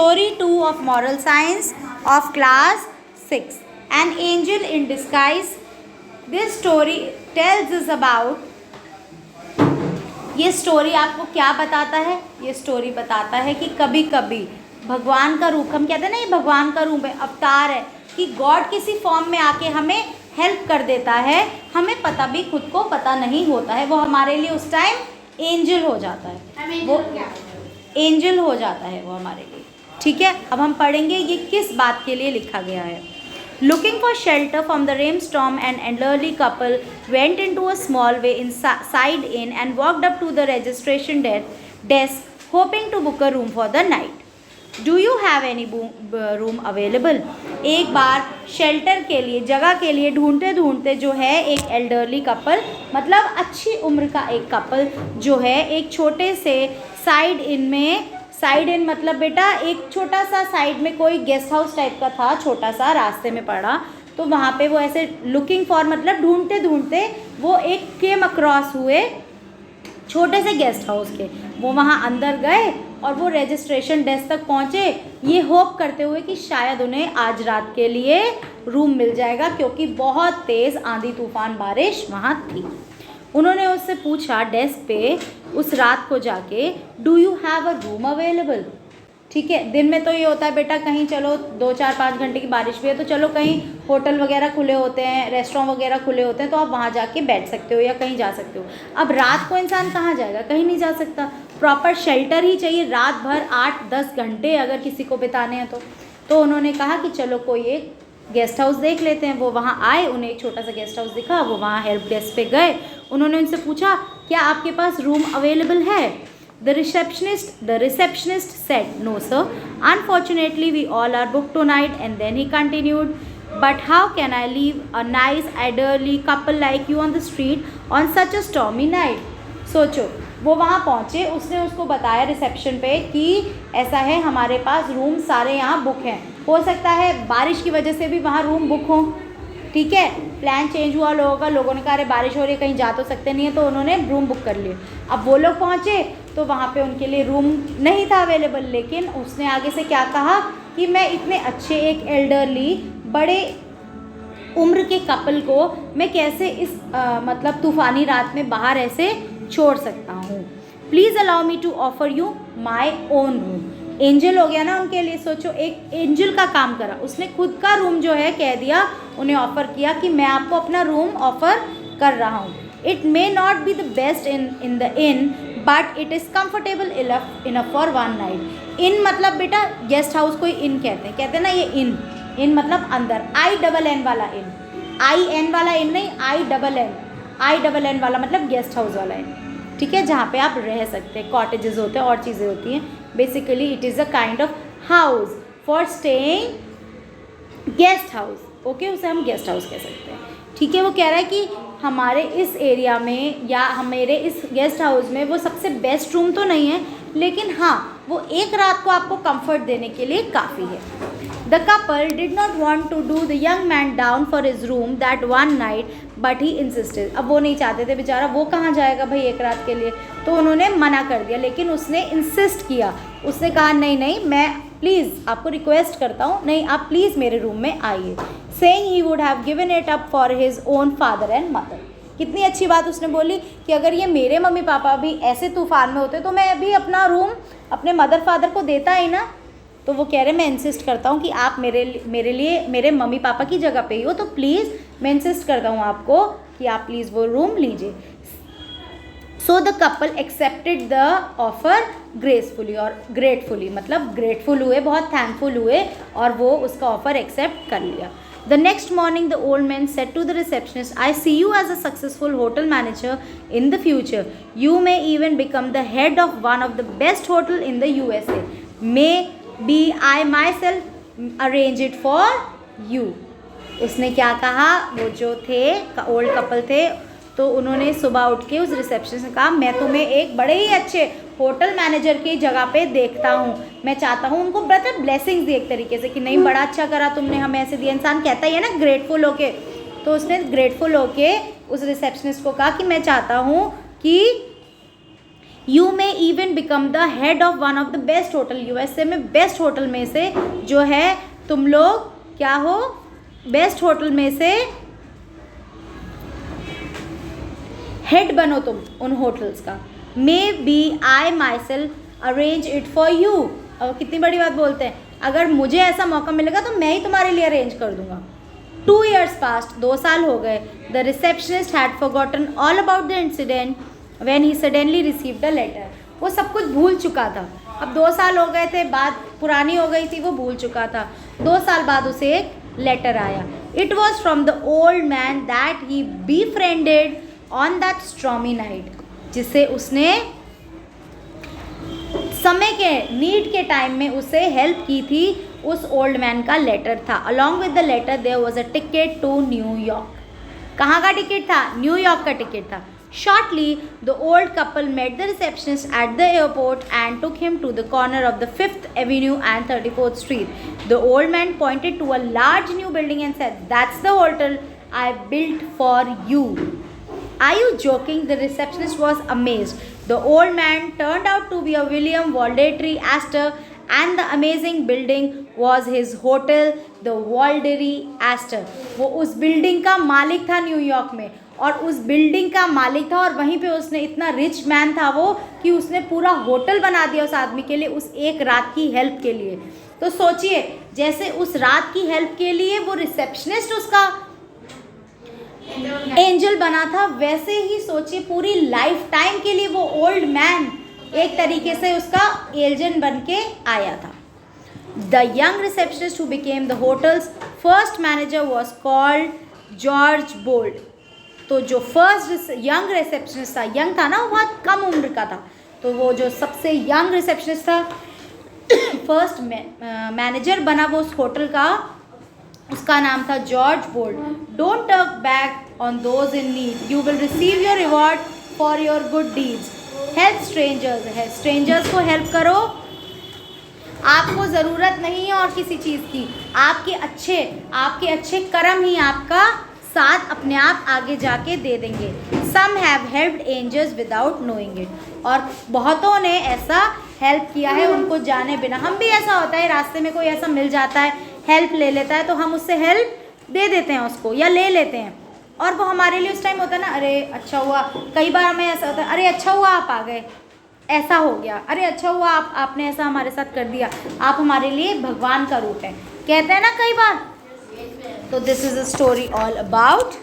Story 2 of Moral Science of Class 6. An Angel in Disguise. This story tells us about. ये story आपको क्या बताता है? ये स्टोरी बताता है कि कभी कभी भगवान का रूप, हम कहते हैं ना ये भगवान का रूप है, अवतार है, कि गॉड किसी फॉर्म में आके हमें हेल्प कर देता है, हमें पता भी खुद को पता नहीं होता है, वो हमारे लिए उस टाइम एंजल हो जाता है, वो एंजल हो जाता है वो हमारे लिए। ठीक है, अब हम पढ़ेंगे ये किस बात के लिए लिखा गया है। Looking for shelter from the rainstorm, an elderly couple went into a small way inside inn and walked up to the registration desk, hoping to book a room for the night. Do you have any room available? एक बार shelter के लिए, जगह के लिए ढूंढते ढूंढते जो है एक एल्डरली कपल, मतलब अच्छी उम्र का एक कपल जो है एक छोटे से साइड इन में, साइड इन मतलब बेटा एक छोटा सा साइड में कोई गेस्ट हाउस टाइप का था, छोटा सा रास्ते में पड़ा, तो वहाँ पे वो ऐसे लुकिंग फॉर मतलब ढूंढते ढूंढते वो एक केम अक्रॉस हुए छोटे से गेस्ट हाउस के, वो वहाँ अंदर गए और वो रजिस्ट्रेशन डेस्क तक पहुँचे, ये होप करते हुए कि शायद उन्हें आज रात के लिए रूम मिल जाएगा, क्योंकि बहुत तेज़ आंधी तूफान बारिश वहाँ थी। उन्होंने उससे पूछा डेस्क पे उस रात को जाके, do you have a room available. ठीक है, दिन में तो ये होता है बेटा कहीं चलो 2-4-5 घंटे की बारिश भी है तो चलो कहीं होटल वगैरह खुले होते हैं, रेस्टोरेंट वगैरह खुले होते हैं, तो आप वहाँ जाके बैठ सकते हो या कहीं जा सकते हो। अब रात को इंसान कहाँ जाएगा, कहीं नहीं जा सकता, प्रॉपर शेल्टर ही चाहिए रात भर 8-10 घंटे अगर किसी को बिताने हैं तो उन्होंने कहा कि चलो कोई एक गेस्ट हाउस देख लेते हैं। वो वहाँ आए, उन्हें एक छोटा सा गेस्ट हाउस दिखा, वो वहाँ हेल्प डेस्क पे गए, उन्होंने उनसे पूछा क्या आपके पास रूम अवेलेबल है। The receptionist said, no sir, unfortunately we all are booked tonight. And then he continued, but how can I leave a nice elderly couple like you on the street on such a stormy night? सोचो, वो वहाँ पहुँचे, उसने उसको बताया reception पे कि ऐसा है हमारे पास रूम सारे यहाँ बुक हैं, हो सकता है बारिश की वजह से भी वहाँ रूम बुक हों। ठीक है, प्लान चेंज हुआ लोगों का, लोगों ने कहा अरे बारिश हो रही है कहीं जा तो सकते नहीं है, तो उन्होंने रूम बुक कर लिए। अब वो लोग पहुँचे तो वहाँ पे उनके लिए रूम नहीं था अवेलेबल, लेकिन उसने आगे से क्या कहा कि मैं इतने अच्छे एक एल्डरली बड़े उम्र के कपल को मैं कैसे इस मतलब तूफ़ानी रात में बाहर ऐसे छोड़ सकता हूँ। Please allow me to offer you my own room. Angel हो गया ना उनके लिए, सोचो एक एंजल का काम करा, उसने खुद का रूम जो है कह दिया, उन्हें ऑफ़र किया कि मैं आपको अपना रूम ऑफ़र कर रहा हूँ। It may not be the best in the inn but it is comfortable enough for one night. Inn मतलब बेटा गेस्ट हाउस को इन कहते हैं ना, ये इन मतलब अंदर, INN वाला इन, IN वाला इन नहीं, INN वाला मतलब गेस्ट हाउस वाला इन। ठीक है, जहाँ पे आप रह सकते हैं, कॉटेजेस होते हैं और चीज़ें होती हैं, basically it is a kind of house for staying, guest house. Okay, उसे हम गेस्ट हाउस कह सकते हैं। ठीक है, वो कह रहा है कि हमारे इस एरिया में या मेरे इस गेस्ट हाउस में वो सबसे बेस्ट रूम तो नहीं है, लेकिन हाँ वो एक रात को आपको कंफर्ट देने के लिए काफ़ी है। The couple did not want to do the young man down for his room that one night but he insisted. अब वो नहीं चाहते थे बेचारा, वो कहाँ जाएगा भाई एक रात के लिए, तो उन्होंने मना कर दिया, लेकिन उसने इंसिस्ट किया, उसने कहा नहीं मैं प्लीज़ आपको रिक्वेस्ट करता हूँ, नहीं आप प्लीज़ मेरे रूम में आइए। Saying he would have given it up for his own father and mother. कितनी अच्छी बात उसने बोली कि अगर ये मेरे मम्मी पापा भी ऐसे तूफान में होते तो मैं भी अपना रूम अपने मदर फादर को देता ही ना। तो वो कह रहे मैं इंसिस्ट करता हूँ कि आप मेरे लिए मेरे मम्मी पापा की जगह पे ही हो, तो प्लीज़ मैं इंसिस्ट करता हूँ आपको कि आप प्लीज़ वो रूम लीजिए। So the couple accepted the offer gracefully, और ग्रेटफुली मतलब ग्रेटफुल हुए, बहुत थैंकफुल हुए और वो उसका ऑफ़र एक्सेप्ट कर लिया। The next morning, the old man said to the receptionist, I see you as a successful hotel manager in the future. You may even become the head of one of the best hotel in the USA. Maybe I myself arrange it for you. उसने क्या कहा, वो जो थे old couple थे, तो उन्होंने सुबह उठ के उस रिसेप्शन से कहा मैं तुम्हें एक बड़े ही अच्छे होटल मैनेजर की जगह पे देखता हूँ, मैं चाहता हूँ उनको मतलब ब्लेसिंग्स दी एक तरीके से कि नहीं बड़ा अच्छा करा तुमने हमें ऐसे दिया। इंसान कहता ही है ना ग्रेटफुल होके, तो उसने ग्रेटफुल होके उस रिसेप्शनिस्ट को कहा कि मैं चाहता हूँ कि you may even become the head of one of the best hotel, USA में बेस्ट होटल में से जो है तुम लोग क्या हो, बेस्ट होटल में से हेड बनो तुम उन होटल्स का। Maybe I myself arrange it for you. अब कितनी बड़ी बात बोलते हैं, अगर मुझे ऐसा मौका मिलेगा तो मैं ही तुम्हारे लिए अरेंज कर दूंगा। 2 years passed, 2 साल हो गए। The receptionist had forgotten all about the incident when he suddenly received a letter. वो सब कुछ भूल चुका था। अब 2 साल हो गए थे, बात पुरानी हो गई थी, वो भूल चुका था। 2 साल बाद उसे एक लेटर आया। It was from the old man that he befriended on that stormy night, जिससे उसने समय के नीड के टाइम में उसे हेल्प की थी। उस ओल्ड मैन का लेटर था। Along with the letter there was a ticket to New York. कहाँ का टिकट था? न्यूयॉर्क का टिकट था। Shortly, the old couple met the receptionist at the airport and took him to the corner of the 5th Avenue and 34th Street. The old man pointed to a large new building and said, "That's the hotel I built for you." Are you joking? The receptionist was amazed. The old man turned out to be a William Waldetry Astor, and the amazing building was his hotel, the Waldetry Astor. वो उस building का मालिक था New York में, और उस building का मालिक था, और वहीं पे उसने इतना रिच मैन था वो कि उसने पूरा होटल बना दिया उस आदमी के लिए, उस एक रात की हेल्प के लिए। तो सोचिए, जैसे उस रात की हेल्प के लिए वो रिसेप्शनिस्ट उसका एंजल बना था, वैसे ही सोचिए पूरी लाइफ टाइम के लिए वो ओल्ड मैन एक तरीके से उसका एजेंट बन के आया था। The young receptionist who became the hotel's first manager was called George Bold. तो जो फर्स्ट यंग रिसेप्शनिस्ट था, यंग था ना, वो बहुत कम उम्र का था, तो वो जो सबसे यंग रिसेप्शनिस्ट था, फर्स्ट मैनेजर बना वो उस होटल का, उसका नाम था George Bold. Don't turn back on those in need, you will receive your reward for your good deeds. Help strangers है, स्ट्रेंजर्स को हेल्प करो, आपको ज़रूरत नहीं है और किसी चीज़ की, आपके अच्छे कर्म ही आपका साथ अपने आप आगे जाके दे देंगे। Some have helped angels without knowing it, और बहुतों ने ऐसा हेल्प किया है उनको जाने बिना। हम भी ऐसा होता है, रास्ते में कोई ऐसा मिल जाता है, हेल्प ले लेता है, तो हम उससे हेल्प दे देते हैं उसको, या ले लेते हैं, और वो हमारे लिए उस टाइम होता है ना, अरे अच्छा हुआ। कई बार हमें ऐसा होता है, अरे अच्छा हुआ आप आ गए, ऐसा हो गया, अरे अच्छा हुआ आपने ऐसा हमारे साथ कर दिया, आप हमारे लिए भगवान का रूप है, कहते हैं ना कई बार। तो this is a story all about